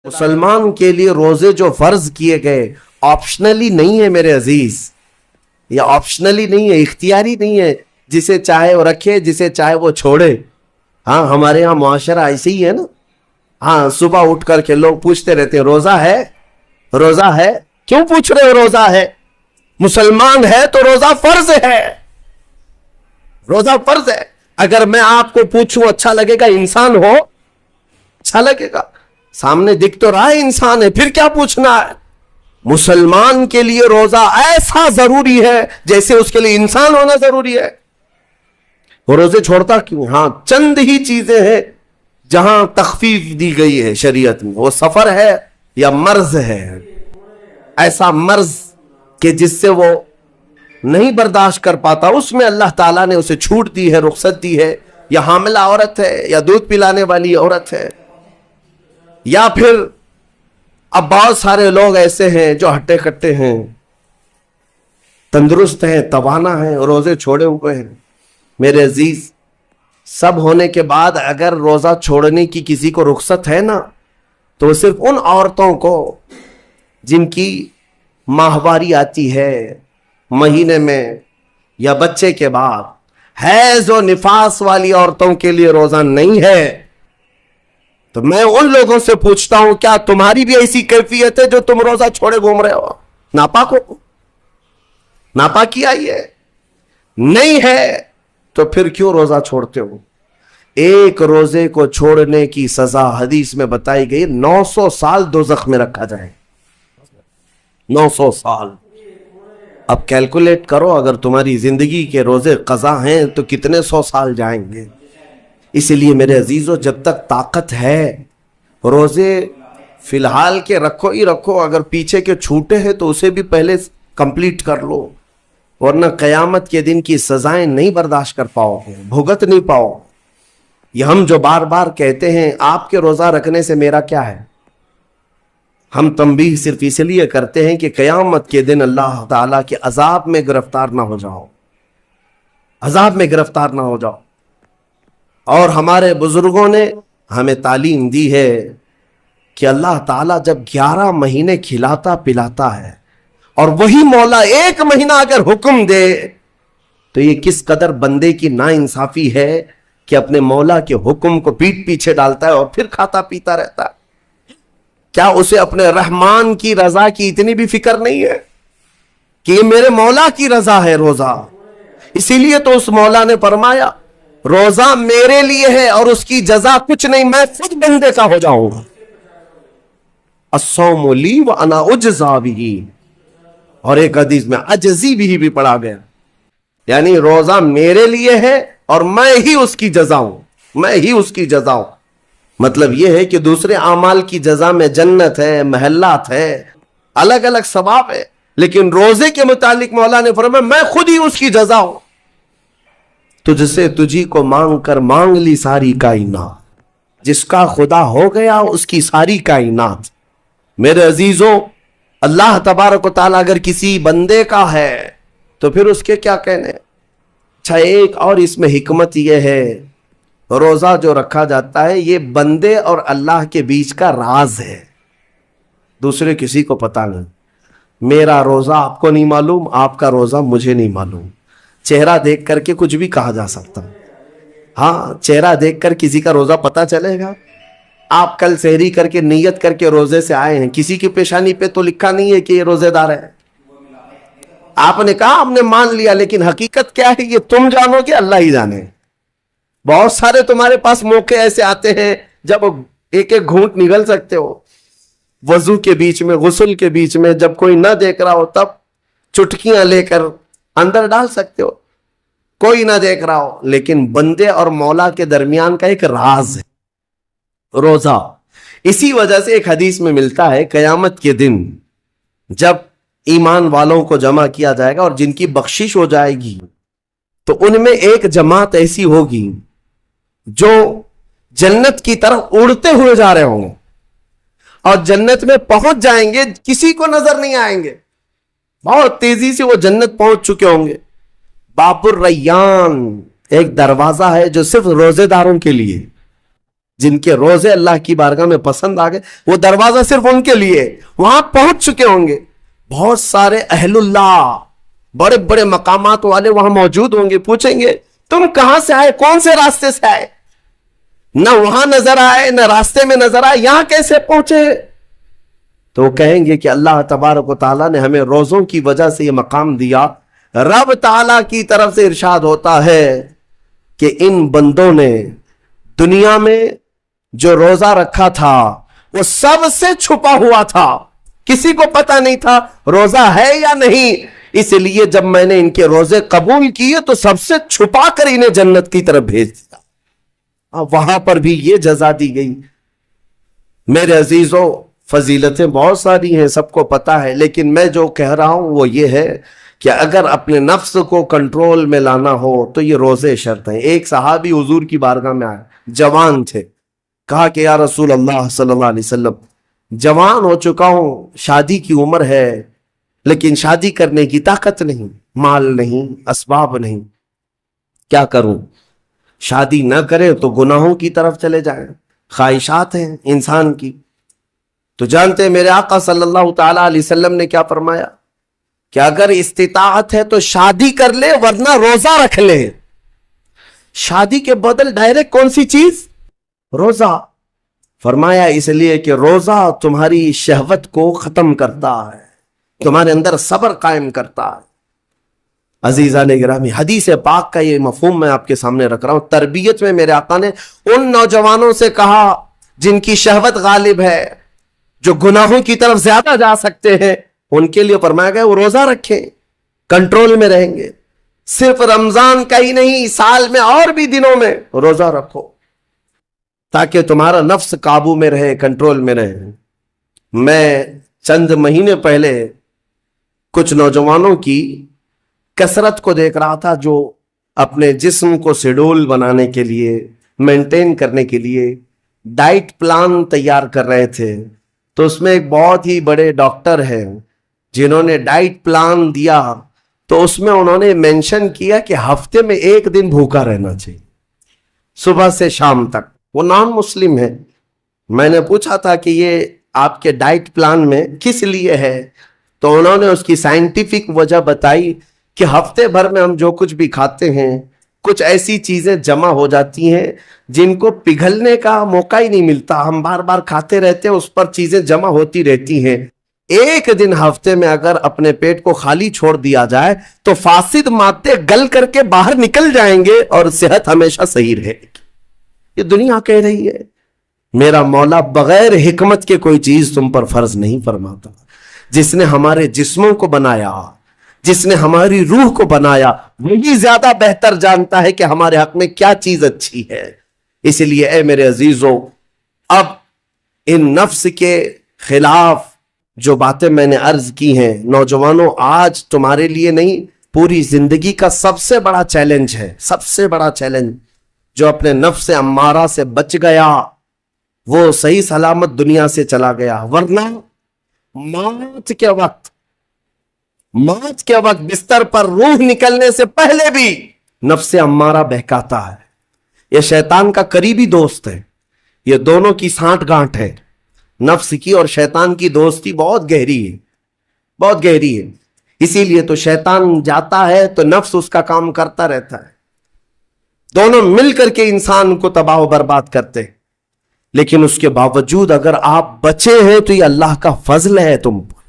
مسلمان کے لیے روزے جو فرض کیے گئے آپشنلی نہیں ہے میرے عزیز، یہ آپشنلی نہیں ہے، اختیاری نہیں ہے، جسے چاہے وہ رکھے جسے چاہے وہ چھوڑے۔ ہاں ہمارے یہاں معاشرہ ایسے ہی ہے نا، ہاں صبح اٹھ کر کے لوگ پوچھتے رہتے ہیں روزہ ہے، روزہ ہے، کیوں پوچھ رہے ہو روزہ ہے؟ مسلمان ہے تو روزہ فرض ہے، روزہ فرض ہے۔ اگر میں آپ کو پوچھوں اچھا لگے گا؟ انسان ہو اچھا لگے گا، سامنے دکھ تو رہا ہے انسان ہے، پھر کیا پوچھنا ہے؟ مسلمان کے لیے روزہ ایسا ضروری ہے جیسے اس کے لیے انسان ہونا ضروری ہے۔ وہ روزے چھوڑتا کیوں؟ ہاں چند ہی چیزیں ہیں جہاں تخفیف دی گئی ہے شریعت میں، وہ سفر ہے یا مرض ہے، ایسا مرض کہ جس سے وہ نہیں برداشت کر پاتا، اس میں اللہ تعالیٰ نے اسے چھوٹ دی ہے، رخصت دی ہے، یا حاملہ عورت ہے، یا دودھ پلانے والی عورت ہے، یا پھر اب بہت سارے لوگ ایسے ہیں جو ہٹے کٹے ہیں، تندرست ہیں، توانا ہیں، روزے چھوڑے ہوئے ہیں۔ میرے عزیز، سب ہونے کے بعد اگر روزہ چھوڑنے کی کسی کو رخصت ہے نا، تو وہ صرف ان عورتوں کو جن کی ماہواری آتی ہے مہینے میں یا بچے کے بعد، حیض و نفاس والی عورتوں کے لیے روزہ نہیں ہے۔ تو میں ان لوگوں سے پوچھتا ہوں، کیا تمہاری بھی ایسی کیفیت ہے جو تم روزہ چھوڑے گھوم رہے ہو؟ ناپاک ہو؟ ناپاکی آئی ہے؟ نہیں ہے تو پھر کیوں روزہ چھوڑتے ہو؟ ایک روزے کو چھوڑنے کی سزا حدیث میں بتائی گئی 900 سال دوزخ میں رکھا جائے، 900 سال۔ اب کیلکولیٹ کرو، اگر تمہاری زندگی کے روزے قضا ہیں تو کتنے 100 سال جائیں گے۔ اس لیے میرے عزیزو، جب تک طاقت ہے روزے فی الحال کے رکھو ہی رکھو، اگر پیچھے کے چھوٹے ہیں تو اسے بھی پہلے کمپلیٹ کر لو، ورنہ قیامت کے دن کی سزائیں نہیں برداشت کر پاؤ گے، بھگت نہیں پاؤ۔ یہ ہم جو بار بار کہتے ہیں آپ کے روزہ رکھنے سے میرا کیا ہے، ہم تنبیہ صرف اس لیے کرتے ہیں کہ قیامت کے دن اللہ تعالیٰ کے عذاب میں گرفتار نہ ہو جاؤ، عذاب میں گرفتار نہ ہو جاؤ۔ اور ہمارے بزرگوں نے ہمیں تعلیم دی ہے کہ اللہ تعالیٰ جب 11 مہینے کھلاتا پلاتا ہے، اور وہی مولا 1 مہینہ اگر حکم دے تو یہ کس قدر بندے کی ناانصافی ہے کہ اپنے مولا کے حکم کو پیٹ پیچھے ڈالتا ہے اور پھر کھاتا پیتا رہتا ہے۔ کیا اسے اپنے رحمان کی رضا کی اتنی بھی فکر نہیں ہے کہ یہ میرے مولا کی رضا ہے روزہ؟ اسی لیے تو اس مولا نے فرمایا روزہ میرے لیے ہے اور اس کی جزا کچھ نہیں، میں خود بندے کا ہو جاؤں گا۔ الصوم لی وانا اجزا بہ، اور ایک حدیث میں اجزی بھی پڑھا گیا، یعنی روزہ میرے لیے ہے اور میں ہی اس کی جزا ہوں، میں ہی اس کی جزا ہوں۔ مطلب یہ ہے کہ دوسرے اعمال کی جزا میں جنت ہے، محلات ہے، الگ الگ ثواب ہے، لیکن روزے کے متعلق مولا نے فرمایا میں خود ہی اس کی جزا ہوں۔ تجھ سے تجھی کو مانگ کر مانگ لی ساری کائنات، جس کا خدا ہو گیا اس کی ساری کائنات۔ میرے عزیزوں، اللہ تبارک و تعالیٰ اگر کسی بندے کا ہے تو پھر اس کے کیا کہنے۔ اچھا، ایک اور اس میں حکمت یہ ہے، روزہ جو رکھا جاتا ہے یہ بندے اور اللہ کے بیچ کا راز ہے، دوسرے کسی کو پتہ نہیں۔ میرا روزہ آپ کو نہیں معلوم، آپ کا روزہ مجھے نہیں معلوم۔ چہرہ دیکھ کر کے کچھ بھی کہا جا سکتا، ہاں چہرہ دیکھ کر کسی کا روزہ پتہ چلے گا۔ آپ کل سحری کر کے نیت کر کے روزے سے آئے ہیں، کسی کی پیشانی پہ تو لکھا نہیں ہے کہ یہ روزے دار ہے، آپ نے کہا ہم نے مان لیا، لیکن حقیقت کیا ہے یہ تم جانو گے، اللہ ہی جانے۔ بہت سارے تمہارے پاس موقع ایسے آتے ہیں جب ایک ایک گھونٹ نگل سکتے ہو، وضو کے بیچ میں، غسل کے بیچ میں، جب کوئی نہ دیکھ رہا ہو تب چٹکیاں لے کر اندر ڈال سکتے ہو، کوئی نہ دیکھ رہا ہو۔ لیکن بندے اور مولا کے درمیان کا ایک راز ہے روزہ۔ اسی وجہ سے ایک حدیث میں ملتا ہے قیامت کے دن جب ایمان والوں کو جمع کیا جائے گا اور جن کی بخشش ہو جائے گی، تو ان میں ایک جماعت ایسی ہوگی جو جنت کی طرف اڑتے ہوئے جا رہے ہوں گے، اور جنت میں پہنچ جائیں گے، کسی کو نظر نہیں آئیں گے، بہت تیزی سے وہ جنت پہنچ چکے ہوں گے۔ باب الریان ایک دروازہ ہے جو صرف روزے داروں کے لیے، جن کے روزے اللہ کی بارگاہ میں پسند آ گئے، وہ دروازہ صرف ان کے لیے، وہاں پہنچ چکے ہوں گے۔ بہت سارے اہل اللہ، بڑے بڑے مقامات والے وہاں موجود ہوں گے، پوچھیں گے تم کہاں سے آئے، کون سے راستے سے آئے؟ نہ وہاں نظر آئے، نہ راستے میں نظر آئے، یہاں کیسے پہنچے؟ تو وہ کہیں گے کہ اللہ تبارک و تعالیٰ نے ہمیں روزوں کی وجہ سے یہ مقام دیا۔ رب تعالیٰ کی طرف سے ارشاد ہوتا ہے کہ ان بندوں نے دنیا میں جو روزہ رکھا تھا وہ سب سے چھپا ہوا تھا، کسی کو پتا نہیں تھا روزہ ہے یا نہیں، اس لیے جب میں نے ان کے روزے قبول کیے تو سب سے چھپا کر انہیں جنت کی طرف بھیج دیا۔ وہاں پر بھی یہ جزا دی گئی۔ میرے عزیزوں، فضیلتیں بہت ساری ہیں، سب کو پتا ہے، لیکن میں جو کہہ رہا ہوں وہ یہ ہے کہ اگر اپنے نفس کو کنٹرول میں لانا ہو تو یہ روزے شرط ہیں۔ ایک صحابی حضور کی بارگاہ میں آئے، جوان تھے، کہا کہ یا رسول اللہ صلی اللہ علیہ وسلم، جوان ہو چکا ہوں، شادی کی عمر ہے، لیکن شادی کرنے کی طاقت نہیں، مال نہیں، اسباب نہیں، کیا کروں؟ شادی نہ کرے تو گناہوں کی طرف چلے جائیں، خواہشات ہیں انسان کی۔ تو جانتے ہیں میرے آقا صلی اللہ تعالی علیہ وسلم نے کیا فرمایا کہ اگر استطاعت ہے تو شادی کر لے، ورنہ روزہ رکھ لے۔ شادی کے بدل ڈائریکٹ کون سی چیز؟ روزہ۔ فرمایا اس لیے کہ روزہ تمہاری شہوت کو ختم کرتا ہے، تمہارے اندر صبر قائم کرتا ہے۔ عزیزان گرامی، حدیث پاک کا یہ مفہوم میں آپ کے سامنے رکھ رہا ہوں۔ تربیت میں میرے آقا نے ان نوجوانوں سے کہا جن کی شہوت غالب ہے، جو گناہوں کی طرف زیادہ جا سکتے ہیں، ان کے لیے فرمایا گیا وہ روزہ رکھیں، کنٹرول میں رہیں گے۔ صرف رمضان کا ہی نہیں، سال میں اور بھی دنوں میں روزہ رکھو تاکہ تمہارا نفس قابو میں رہے، کنٹرول میں رہے۔ میں چند مہینے پہلے کچھ نوجوانوں کی کثرت کو دیکھ رہا تھا جو اپنے جسم کو شیڈول بنانے کے لیے، مینٹین کرنے کے لیے ڈائٹ پلان تیار کر رہے تھے۔ تو اس میں ایک بہت ہی بڑے ڈاکٹر ہیں جنہوں نے ڈائٹ پلان دیا، تو اس میں انہوں نے مینشن کیا کہ ہفتے میں ایک دن بھوکا رہنا چاہیے، صبح سے شام تک۔ وہ نان مسلم ہے۔ میں نے پوچھا تھا کہ یہ آپ کے ڈائٹ پلان میں کس لیے ہے؟ تو انہوں نے اس کی سائنٹیفک وجہ بتائی کہ ہفتے بھر میں ہم جو کچھ بھی کھاتے ہیں، کچھ ایسی چیزیں جمع ہو جاتی ہیں جن کو پگھلنے کا موقع ہی نہیں ملتا، ہم بار بار کھاتے رہتے ہیں، اس پر چیزیں جمع ہوتی رہتی ہیں۔ ایک دن ہفتے میں اگر اپنے پیٹ کو خالی چھوڑ دیا جائے تو فاسد مادے گل کر کے باہر نکل جائیں گے اور صحت ہمیشہ صحیح رہے گی۔ یہ دنیا کہہ رہی ہے۔ میرا مولا بغیر حکمت کے کوئی چیز تم پر فرض نہیں فرماتا۔ جس نے ہمارے جسموں کو بنایا، جس نے ہماری روح کو بنایا، وہی زیادہ بہتر جانتا ہے کہ ہمارے حق میں کیا چیز اچھی ہے۔ اس لیے اے میرے عزیزوں، اب ان نفس کے خلاف جو باتیں میں نے عرض کی ہیں، نوجوانوں، آج تمہارے لیے نہیں، پوری زندگی کا سب سے بڑا چیلنج ہے، سب سے بڑا چیلنج۔ جو اپنے نفس امارہ سے بچ گیا وہ صحیح سلامت دنیا سے چلا گیا، ورنہ موت کے وقت بستر پر روح نکلنے سے پہلے بھی نفس امارہ بہکاتا ہے۔ یہ شیطان کا قریبی دوست ہے، یہ دونوں کی سانٹھ گانٹھ ہے۔ نفس کی اور شیطان کی دوستی بہت گہری ہے، بہت گہری ہے۔ اسی لیے تو شیطان جاتا ہے تو نفس اس کا کام کرتا رہتا ہے، دونوں مل کر کے انسان کو تباہ و برباد کرتے ہیں۔ لیکن اس کے باوجود اگر آپ بچے ہیں تو یہ اللہ کا فضل ہے تم پر۔